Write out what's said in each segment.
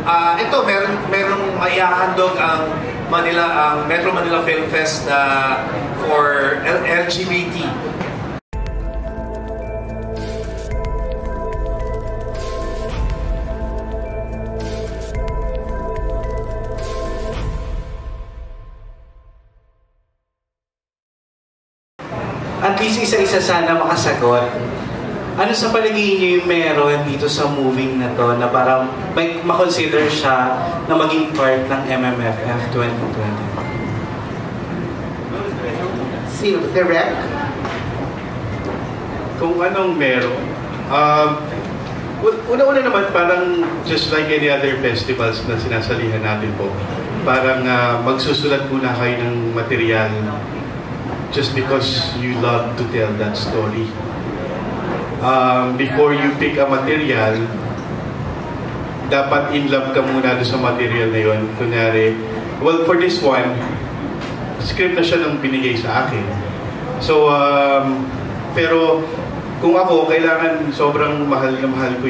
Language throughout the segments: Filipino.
Ito, merong maihahandog ang Metro Manila Film Fest for LGBT. At least isa-isa sana makasagot. Ano sa palagay niyo yung meron dito sa moving na to na parang may makonsider siya na maging part ng MMFF 2020? Si Derek? Kung anong meron. Una-una naman parang just like any other festivals na sinasalihan natin po. Parang magsusulat muna kayo ng material just because you love to tell that story. Before you pick a material, dapat in love ka muna doon sa material na yun. Kunyari, well, for this one, script na siya nang binigay sa akin. So, pero kung ako, kailangan sobrang mahal na mahal ko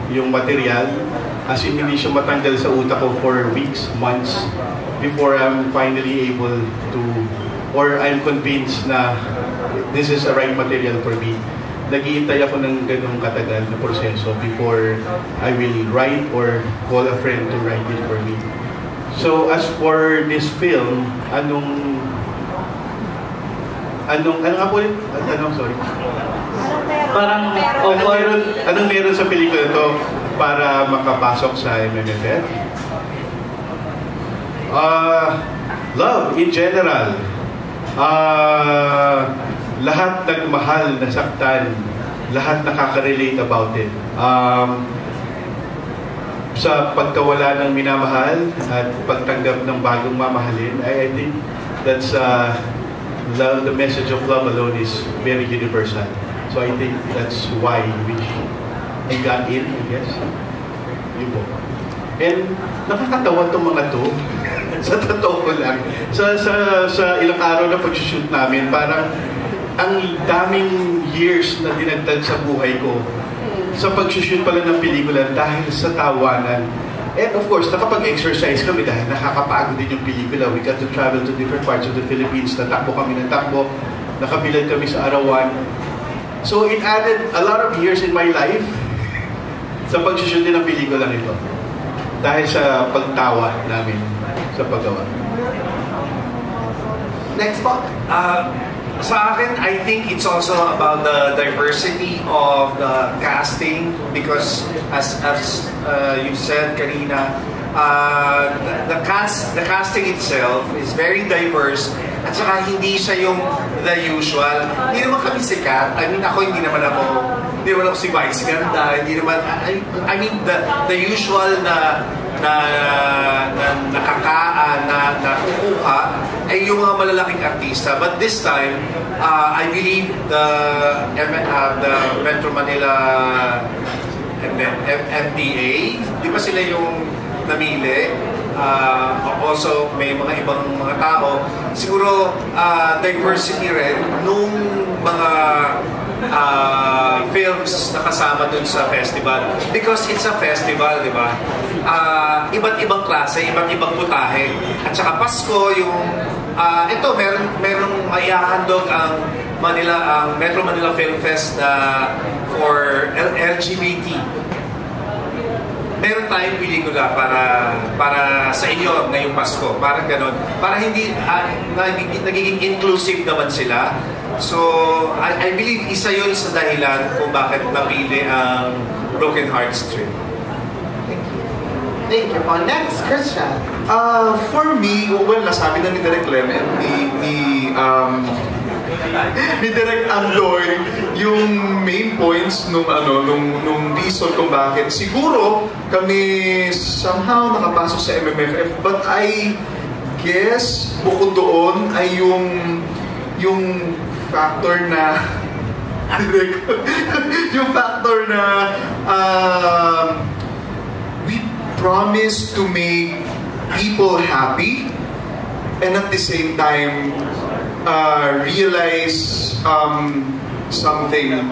yung material. As in, hindi siya matanggal sa utak ko for weeks, months, before I'm finally able to, or I'm convinced na this is the right material for me. Nag-iintay ako ng ganong katagal na proseso before I will write or call a friend to write it for me. So as for this film, ano nga po ulit? Sorry. Parang, anong meron sa pelikula to para makapasok sa MMFF? Love in general. Lahat nagmahal, nasaktan, lahat nakaka-relate about it. Sa pagkawala ng minamahal at pagtanggap ng bagong mamahalin, I think that's the message of love alone is very universal. So I think that's why we got in, I guess. Yun po. And nakakatawa itong mga to. Sa totoo ko lang. Sa ilang araw na pag-shoot namin, parang ang daming years na dinagdag sa buhay ko sa pag-shoot pala ng pelikula dahil sa tawanan. And of course, nakapag-exercise kami dahil nakakapagod din yung pelikula. We got to travel to different parts of the Philippines. Natakbo kami ng takbo. Nakabilad kami sa arawan. So it added a lot of years in my life sa pag-shoot din ng pelikula nito. Dahil sa pagtawa namin sa paggawa. Next po. Sa akin, I think it's also about the diversity of the casting because as you said, Karina, the casting itself is very diverse at saka hindi siya yung the usual. Hindi naman kami sikat. I mean, hindi naman ako si Vice Ganda. Hindi naman, I mean, the usual na nakakaan, na kukuha ay yung mga malalaking artista. But this time, I believe the Metro Manila MDA, di ba sila yung namili? Also, may mga ibang mga tao. Siguro, diversity rin nung mga films na kasama dun sa festival. Because it's a festival, di ba? Iba't ibang klase, iba't ibang putahe. At saka Pasko, yung ito, merong maihahandog ang Metro Manila Film Fest for LGBT. Meron tayong pelikula para sa inyo ngayong Pasko. Parang ganon. Para hindi nagiging inclusive naman sila. So, I believe isa yun sa dahilan kung bakit napili ang Broken Hearts Trip. Thank you po. Next, Christian. For me, well, nasabi na ni Direk Lem and ni Direk Andoy yung main points nung reason kung bakit siguro kami somehow nakapasok sa MMFF, but I guess bukod doon ay yung factor na yung factor na we promise to make people happy and at the same time realize something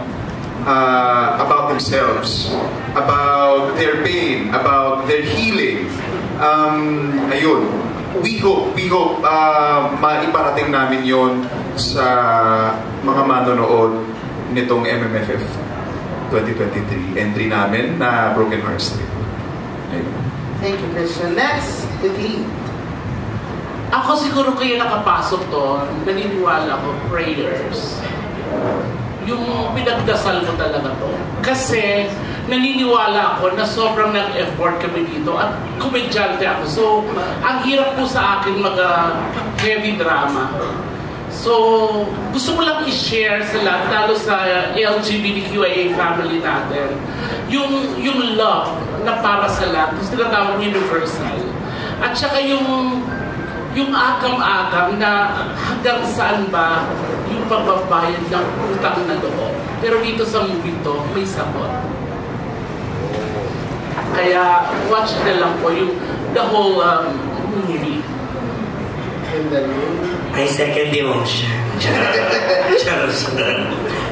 about themselves, about their pain, about their healing. Ayun, we hope maiparating namin yon sa mga manonood nitong MMFF 2023 entry namin na Broken Hearts Trip. Thank you, Christian. Next, Petit. Ako siguro kaya nakapasok to, naniniwala ko, prayers. Yung pinagdasal ko talaga to. Kasi naniniwala ako na sobrang nag-effort kami dito at komedyante ako. So, ang hirap po sa akin mag-heavy drama. So, gusto ko lang i-share sa lahat, lalo sa LGBTQIA family natin, yung love na para sa lahat, gusto na tawag universal. At saka yung agam-agam na hanggang saan ba yung pagbabayad ng utang na loob. Pero dito sa movie to, may sagot. Kaya watch na lang po yung the whole movie. And then, I second the motion. Charles.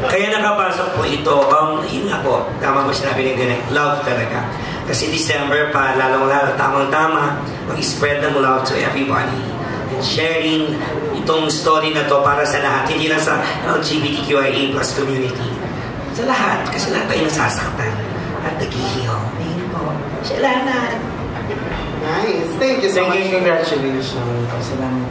Kaya nakapasok po ito, yun nga po, tama po sinabi ni Direk, love talaga. Kasi December pa, lalong-lalo, tamang-tama, mag-spread ng love to everybody. And sharing itong story na to para sa lahat, hindi lang sa LGBTQIA+ community. Sa lahat, kasi lahat tayo nasasaktan at nag-heal. Ayun po, siya lahat. nice. Thank you so much. Thank you, congratulations. Salamat.